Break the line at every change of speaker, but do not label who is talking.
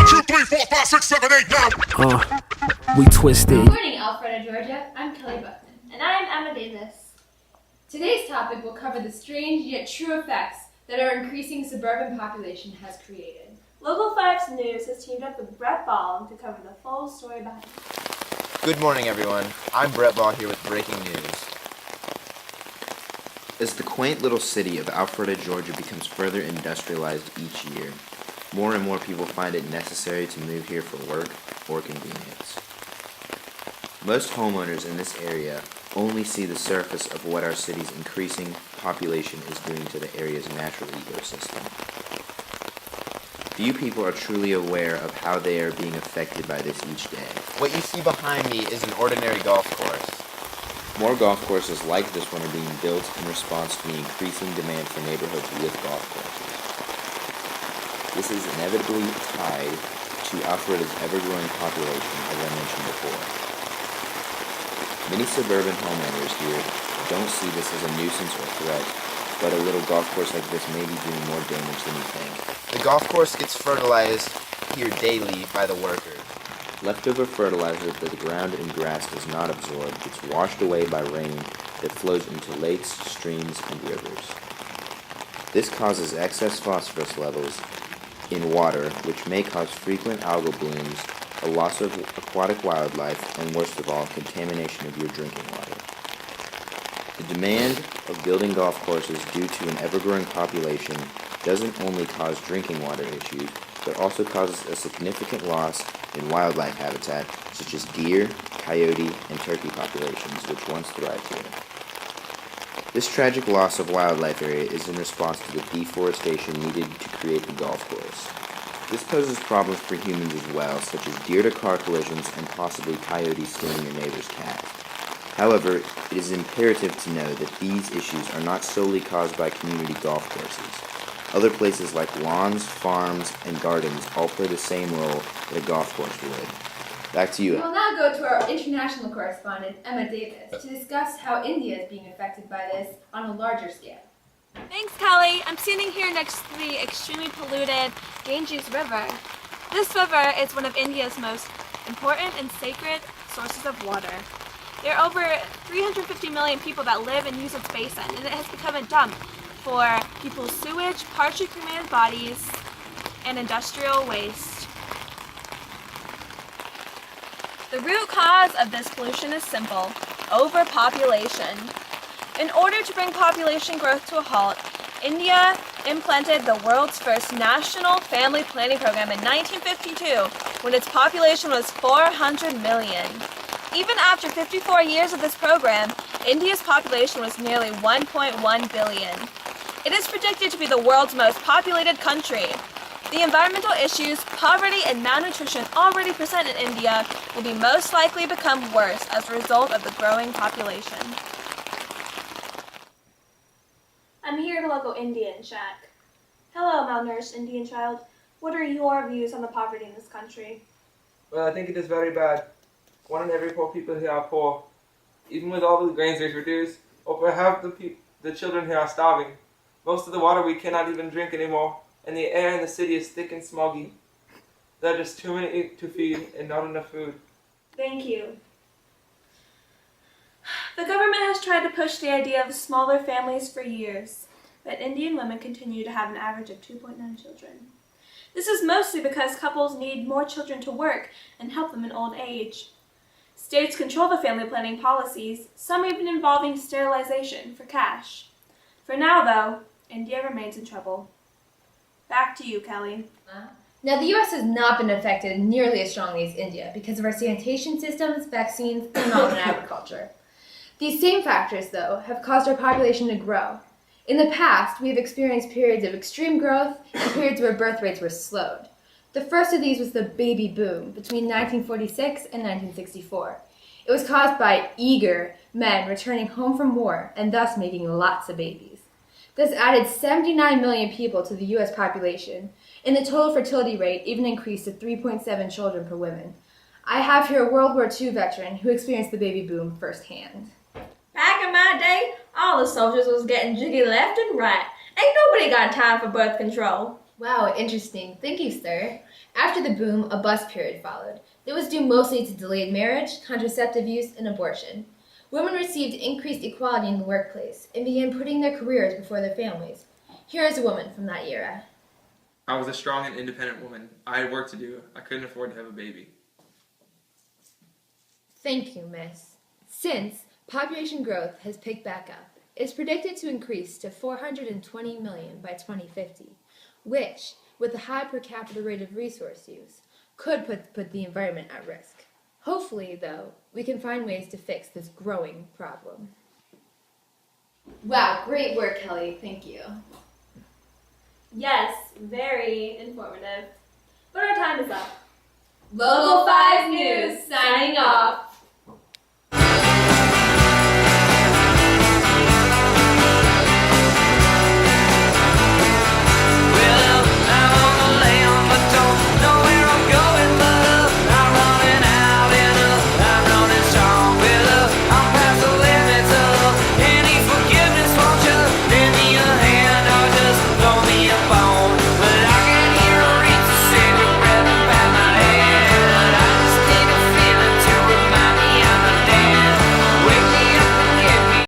2, 3, 4, 5, 6, 7, 8, 9.
We twisted.
Good morning, Alpharetta, Georgia. I'm Kelly Buckman.
And I'm Emma Davis.
Today's topic will cover the strange yet true effects that our increasing suburban population has created.
Local 5's News has teamed up with Brett Ball to cover the full story behind it.
Good morning, everyone. I'm Brett Ball here with breaking news.
As the quaint little city of Alpharetta, Georgia becomes further industrialized each year, more and more people find it necessary to move here for work or convenience. Most homeowners in this area only see the surface of what our city's increasing population is doing to the area's natural ecosystem. Few people are truly aware of how they are being affected by this each day.
What you see behind me is an ordinary golf course.
More golf courses like this one are being built in response to the increasing demand for neighborhoods with golf courses. This is inevitably tied to Alpharetta's ever-growing population, as I mentioned before. Many suburban homeowners here don't see this as a nuisance or threat, but a little golf course like this may be doing more damage than you think.
The golf course gets fertilized here daily by the workers.
Leftover fertilizer that the ground and grass does not absorb gets washed away by rain that flows into lakes, streams, and rivers. This causes excess phosphorus levels in water, which may cause frequent algal blooms, a loss of aquatic wildlife, and worst of all, contamination of your drinking water. The demand of building golf courses due to an ever-growing population doesn't only cause drinking water issues, but also causes a significant loss in wildlife habitat, such as deer, coyote, and turkey populations, which once thrived here. This tragic loss of wildlife area is in response to the deforestation needed to create the golf course. This poses problems for humans as well, such as deer-to-car collisions and possibly coyotes stealing your neighbor's cat. However, it is imperative to know that these issues are not solely caused by community golf courses. Other places like lawns, farms, and gardens all play the same role that a golf course would. Back to you.
We will now go to our international correspondent, Emma Davis, to discuss how India is being affected by this on a larger scale.
Thanks, Kelly. I'm standing here next to the extremely polluted Ganges River. This river is one of India's most important and sacred sources of water. There are over 350 million people that live and use its basin, and it has become a dump for people's sewage, partially cremated bodies, and industrial waste. The root cause of this pollution is simple: overpopulation. In order to bring population growth to a halt, India implemented the world's first national family planning program in 1952, when its population was 400 million. Even after 54 years of this program, India's population was nearly 1.1 billion. It is predicted to be the world's most populated country. The environmental issues, poverty, and malnutrition already present in India will be most likely become worse as a result of the growing population. I'm here at a local Indian shack. Hello, malnourished Indian child. What are your views on the poverty in this country?
Well, I think it is very bad. 1 in every 4 people here are poor. Even with all the grains we've reduced, over half the children here are starving. Most of the water we cannot even drink anymore, and the air in the city is thick and smoggy. There are just too many to feed and not enough food.
Thank you. The government has tried to push the idea of smaller families for years, but Indian women continue to have an average of 2.9 children. This is mostly because couples need more children to work and help them in old age. States control the family planning policies, some even involving sterilization for cash. For now, though, India remains in trouble. Back to you, Kelly.
Now, the U.S. has not been affected nearly as strongly as India because of our sanitation systems, vaccines, and modern agriculture. These same factors, though, have caused our population to grow. In the past, we have experienced periods of extreme growth and periods where birth rates were slowed. The first of these was the baby boom between 1946 and 1964. It was caused by eager men returning home from war and thus making lots of babies. This added 79 million people to the U.S. population, and the total fertility rate even increased to 3.7 children per woman. I have here a World War II veteran who experienced the baby boom firsthand.
Back in my day, all the soldiers was getting jiggy left and right. Ain't nobody got time for birth control.
Wow, interesting. Thank you, sir. After the boom, a bust period followed. That was due mostly to delayed marriage, contraceptive use, and abortion. Women received increased equality in the workplace and began putting their careers before their families. Here is a woman from that era.
I was a strong and independent woman. I had work to do. I couldn't afford to have a baby.
Thank you, miss. Since population growth has picked back up, it's predicted to increase to 420 million by 2050, which, with the high per capita rate of resource use, could put the environment at risk. Hopefully, though, we can find ways to fix this growing problem. Wow, great work, Kelly. Thank you.
Yes, very informative. But our time is up.
Local 5 News, signing off.